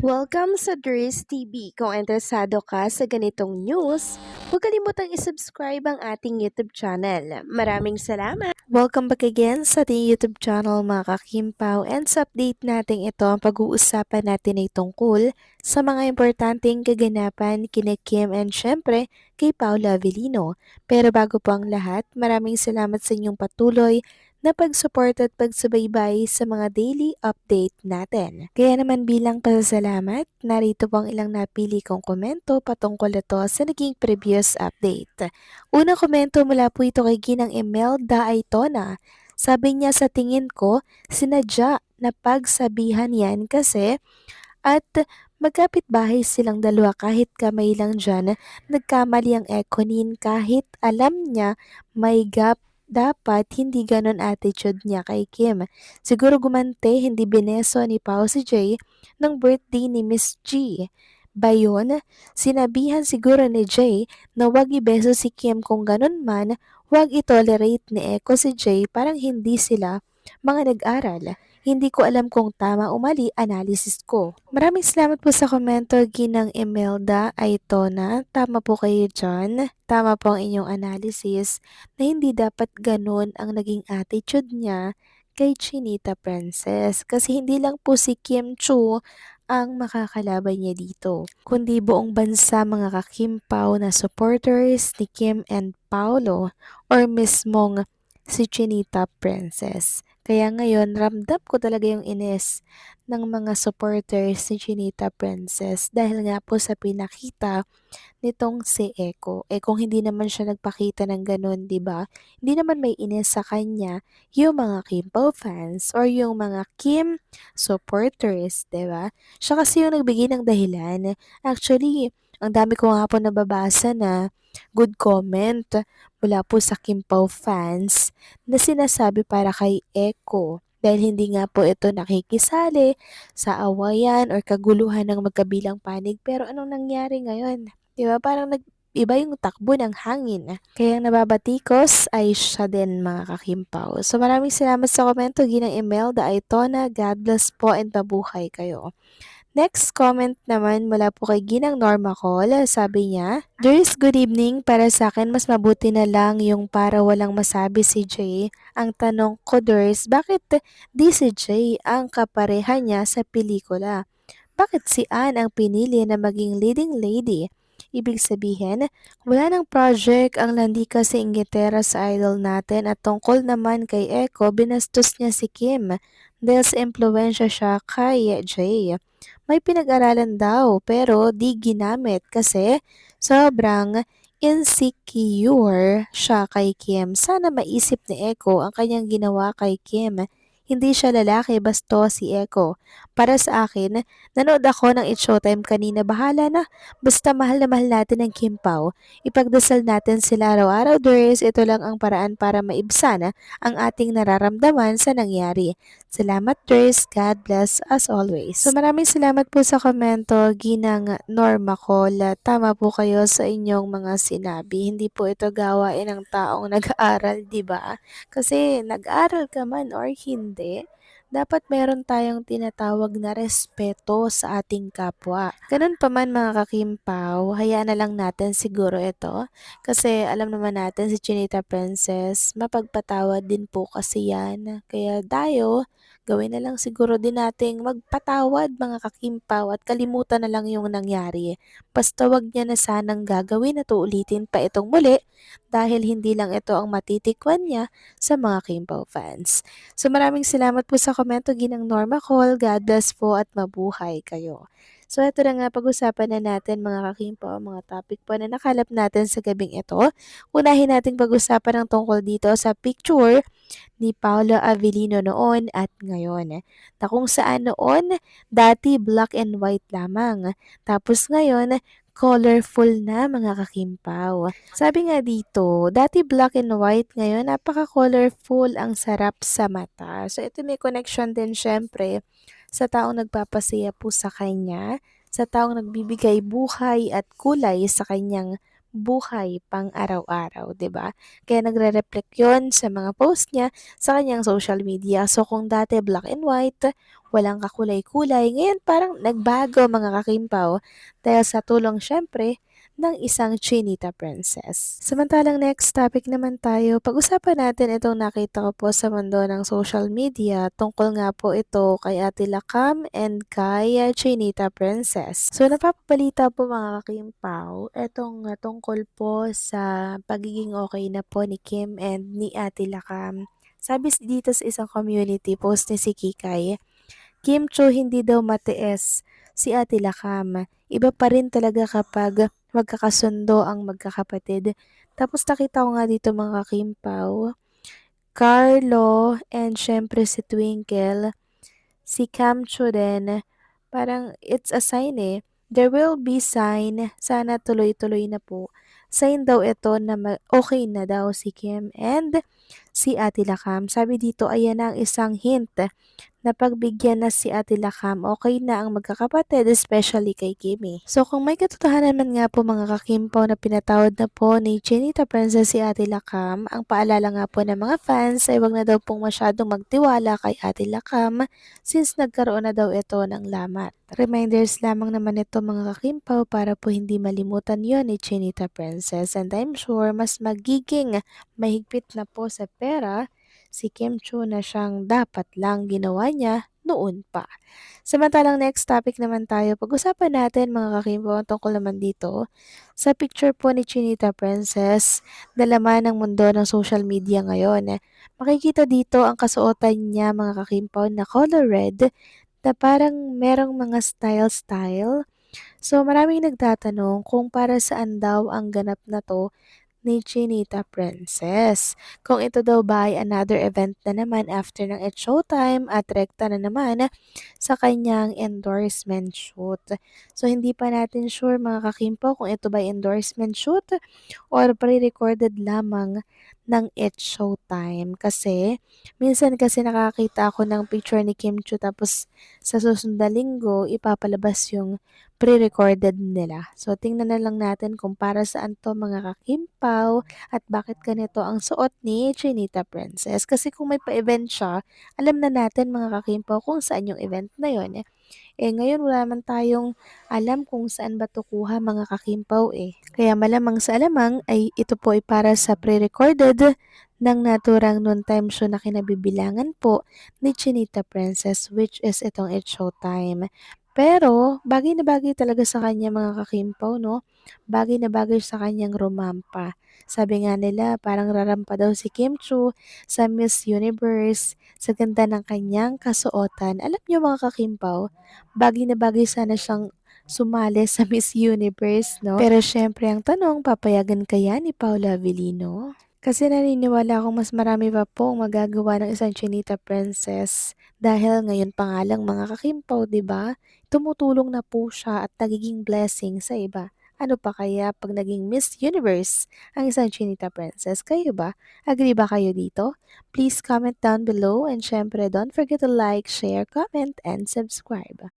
Welcome sa Dries TV. Kung interesado ka sa ganitong news, huwag kalimutang isubscribe ang ating YouTube channel. Maraming salamat! Welcome back again sa ating YouTube channel mga kakimpaw, and sa update natin ito, ang pag-uusapan natin ay tungkol sa mga importanteng kaganapan kina Kim and syempre kay Paula Avellino. Pero bago po ang lahat, maraming salamat sa inyong patuloy na pag-support at pagsubaybay sa mga daily update natin. Kaya naman bilang pasasalamat, narito po ang ilang napili kong komento patungkol ito sa naging previous update. Unang komento mula po ito kay Ginang Imelda Aitona. Sabi niya, sa tingin ko, sinadya na pagsabihan yan kasi at magkapit-bahay silang dalawa, kahit kamay lang dyan, nagkamali ang Ekonin kahit alam niya may gap. Dapat hindi ganon attitude niya kay Kim. Siguro gumante, hindi bineso ni Pao si Jay ng birthday ni Miss G. Bayon, sinabihan siguro ni Jay na wag ibeso si Kim, kung ganon man, wag itolerate ni Eko si Jay, parang hindi sila mga nag-aral. Hindi ko alam kung tama o mali, analysis ko. Maraming salamat po sa komento, Ginang Imelda Aitona. Tama po kayo dyan. Tama po ang inyong analysis na hindi dapat ganun ang naging attitude niya kay Chinita Princess. Kasi hindi lang po si Kim Chu ang makakalaban niya dito, kundi buong bansa mga kakimpaw na supporters ni Kim and Paolo or mismong si Chinita Princess. Kaya ngayon, ramdam ko talaga yung inis ng mga supporters ni Chinita Princess dahil nga po sa pinakita nitong si Eko. Eh kung hindi naman siya nagpakita ng ganun, 'di ba? Hindi naman may inis sa kanya yung mga Kim Pao fans or yung mga Kim supporters, 'di ba? Siya kasi yung nagbigay ng dahilan. Actually, ang dami ko nga po nababasa na good comment mula po sa Kim Pao fans na sinasabi para kay Eko dahil hindi nga po ito nakikisali sa awayan or kaguluhan ng magkabilang panig. Pero anong nangyari ngayon? 'Di ba parang iba yung takbo ng hangin. Kaya ang nababatikos ay siya din mga kakimpaw. So maraming salamat sa komento, Ginang Imelda Aitona. God bless po and mabuhay kayo. Next comment naman mula po kay Ginang Norma Cole. Sabi niya, "There's good evening. Para sa akin, mas mabuti na lang yung para walang masabi si Jay. Ang tanong ko, Ders, bakit di si Jay ang kapareha niya sa pelikula? Bakit si Anne ang pinili na maging leading lady? Ibig sabihin, wala ng project ang Landika sa Inglaterra sa idol natin, at tungkol naman kay Echo, binastos niya si Kim dahil sa impluensya siya kay Jay. May pinag-aralan daw pero di ginamit kasi sobrang insecure siya kay Kim. Sana maisip ni Echo ang kanyang ginawa kay Kim. Hindi siya lalaki, bastos si Echo. Para sa akin, nanood ako ng It's Showtime kanina, bahala na. Basta mahal na mahal natin ang Kim Pao. Ipagdasal natin sila araw-araw, Doris. Ito lang ang paraan para maibsan ang ating nararamdaman sa nangyari. Salamat, Doris. God bless as always. So maraming salamat po sa komento, Ginang Norma Cole. Tama po kayo sa inyong mga sinabi. Hindi po ito gawain ng taong nag-aaral, di ba? Kasi nag-aral ka man or hindi, dapat meron tayong tinatawag na respeto sa ating kapwa. Ganun pa man mga kakimpaw, hayaan na lang natin siguro ito. Kasi alam naman natin si Chinita Princess, mapagpatawad din po kasi yan. Kaya dayo, gawin na lang siguro din nating magpatawad mga kakimpaw at kalimutan na lang yung nangyari. Basta wag niya na sanang gagawin at uulitin pa itong muli dahil hindi lang ito ang matitikwan niya sa mga Kimpaw fans. So maraming salamat po sa komento, Ginang Norma Cole. God bless po at mabuhay kayo. So ito na nga, pag-usapan na natin mga kakimpaw, mga topic po na nakalap natin sa gabing ito. Unahin nating pag-usapan ng tungkol dito sa picture ni Paolo Avellino noon at ngayon. Na kung saan noon, dati black and white lamang. Tapos ngayon, colorful na mga kakimpaw. Sabi nga dito, dati black and white, ngayon napaka-colorful, ang sarap sa mata. So ito may connection din syempre sa taong nagpapasaya po sa kanya, sa taong nagbibigay buhay at kulay sa kanyang buhay pang araw-araw, 'di ba? Kaya nagre-reflect 'yon sa mga post niya sa kanyang social media. So kung dati black and white, walang kakulay-kulay, ngayon parang nagbago mga kakimpaw dahil sa tulong syempre ng isang Chinita Princess. Samantalang next topic naman tayo, pag-usapan natin itong nakita ko po sa mundo ng social media. Tungkol nga po ito kay Ate Lakam and kay Chinita Princess. So napapabalita po mga kakimpaw, itong tungkol po sa pagiging okay na po ni Kim and ni Ate Lakam. Sabi dito sa isang community post ni si Kikay, Kim Cho hindi daw matiis si Ate Lakam. Iba pa rin talaga kapag magkakasundo ang magkakapatid. Tapos nakita ko nga dito mga Kimpaw, Carlo and syempre si Twinkle, si Cam Cho din, parang it's a sign eh. There will be sign, sana tuloy-tuloy na po. Sign daw ito na okay na daw si Kim and si Ate Lakam. Sabi dito, ayan ang isang hint napagbigyan na si Ate Lakam, okay na ang magkakapatid, especially kay Kimi. So kung may katotohanan man nga po mga kakimpaw na pinatawad na po ni Chinita Princess si Ate Lakam, ang paalala nga po ng mga fans ay wag na daw pong masyadong magtiwala kay Ate Lakam since nagkaroon na daw ito ng lamat. Reminders lamang naman ito mga kakimpaw para po hindi malimutan yon ni Chinita Princess, and I'm sure mas magiging mahigpit na po sa pera si Kim Cho na siyang dapat lang ginawa niya noon pa. Samantalang next topic naman tayo, pag-usapan natin mga kakimbo tungkol naman dito sa picture po ni Chinita Princess na laman ng mundo ng social media ngayon. Makikita dito ang kasuotan niya mga kakimpo na color red na parang merong mga style-style. So maraming nagtatanong kung para saan daw ang ganap na to ni Chinita Princess. Kung ito daw ba ay another event na naman after ng It's Showtime at rekta na naman sa kanyang endorsement shoot. So hindi pa natin sure mga kakimpo kung ito ba ay endorsement shoot or pre-recorded lamang ng It's Showtime. Kasi minsan kasi nakakita ako ng picture ni Kim Chiu tapos sa susunod na linggo ipapalabas yung pre-recorded nila. So, tingnan na lang natin kung para saan to mga kakimpaw at bakit ganito ang suot ni Chinita Princess. Kasi kung may pa-event siya, alam na natin mga kakimpaw kung saan yung event na yon. Ngayon wala man tayong alam kung saan ba to kuha mga kakimpaw eh. Kaya malamang sa alamang ay ito po ay para sa pre-recorded ng naturang noontime show na kinabibilangan po ni Chinita Princess, which is itong It's Showtime. Pero, bagay na bagay talaga sa kanya mga kakimpaw, no? Bagay na bagay sa kanyang romampa. Sabi nga nila, parang rarampa daw si Kim Chu sa Miss Universe sa ganda ng kanyang kasuotan. Alam niyo mga kakimpaw, bagay na bagay sana siyang sumali sa Miss Universe, no? Pero syempre ang tanong, papayagan kaya ni Paula Avellino? Kasi naniniwala akong mas marami pa pong magagawa ng isang Chinita Princess dahil ngayon pa nga lang mga kakimpaw, 'di ba? Tumutulong na po siya at nagiging blessing sa iba. Ano pa kaya pag naging Miss Universe ang isang Chinita Princess? Kayo ba? Agree ba kayo dito? Please comment down below and syempre don't forget to like, share, comment, and subscribe.